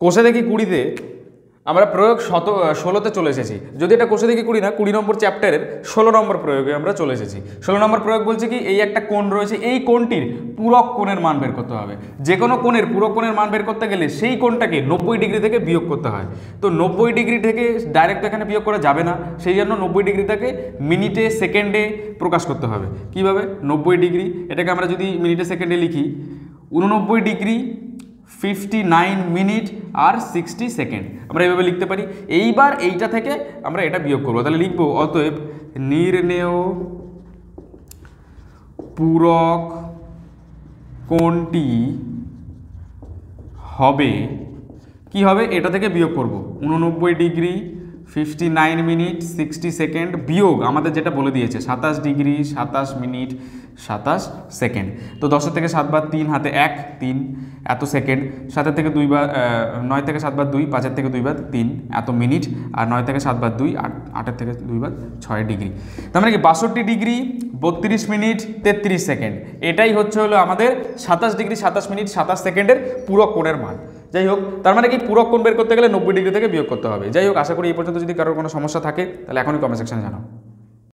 কোষে দেখি 20-তে আমরা প্রয়োগ 16-তে চলে এসেছি। যদি এটা কোষে দেখি 20 না, 20 নম্বর চ্যাপ্টারের 16 নম্বর প্রয়োগে আমরা চলে এসেছি। 16 নম্বর প্রয়োগ বলছে কি, এই একটা কোণ রয়েছে, এই কোণটির পূরক কোণের মান বের করতে হবে। যে কোনো কোণের পূরক কোণের মান বের করতে গেলে সেই কোণটাকে 90 ডিগ্রি থেকে বিয়োগ করতে হয়। তো 90 ডিগ্রি থেকে ডাইরেক্ট এখানে বিয়োগ করা যাবে না, সেই জন্য 90 ডিগ্রিটাকে মিনিটে সেকেন্ডে প্রকাশ করতে হবে। কিভাবে? 90 ডিগ্রি এটাকে আমরা যদি মিনিটে সেকেন্ডে লিখি, 89 ডিগ্রি 59 মিনিট আর 60 সেকেন্ড, আমরা এইভাবে লিখতে পারি। এইবার এইটা থেকে আমরা এটা বিয়োগ করবো, তাহলে লিখবো অতএব নির্ণেয় পূরক কোণটি হবে, কি হবে, এটা থেকে বিয়োগ করব 89 ডিগ্রি 59 মিনিট 60 সেকেন্ড বিয়োগ আমাদের যেটা বলে দিয়েছে 27 ডিগ্রি 27 মিনিট 27 সেকেন্ড। তো 10 থেকে 7 বাদ 3, হাতে 1 3 এত সেকেন্ড, 7 থেকে 2 বাদ 9 থেকে 7 বাদ 2, 5 থেকে 2 বাদ 3 এত মিনিট, আর 9 থেকে 7 বাদ 2 8 থেকে 2 বাদ 6 ডিগ্রি। তার মানে কি 62 ডিগ্রি 32 মিনিট 33 সেকেন্ড, এটাই হলো আমাদের 27 ডিগ্রি 27 মিনিট 27 সেকেন্ডের পূরক কোণের মান। যাই হোক, তার মানে কি পূরক কোণ বের করতে গেলে 90 ডিগ্রি থেকে বিয়োগ করতে হবে। যাই হোক, আশা করি এই পর্যন্ত যদি কারোর কোনো সমস্যা থাকে তাহলে এখনই কমেন্ট সেকশনে জানাও।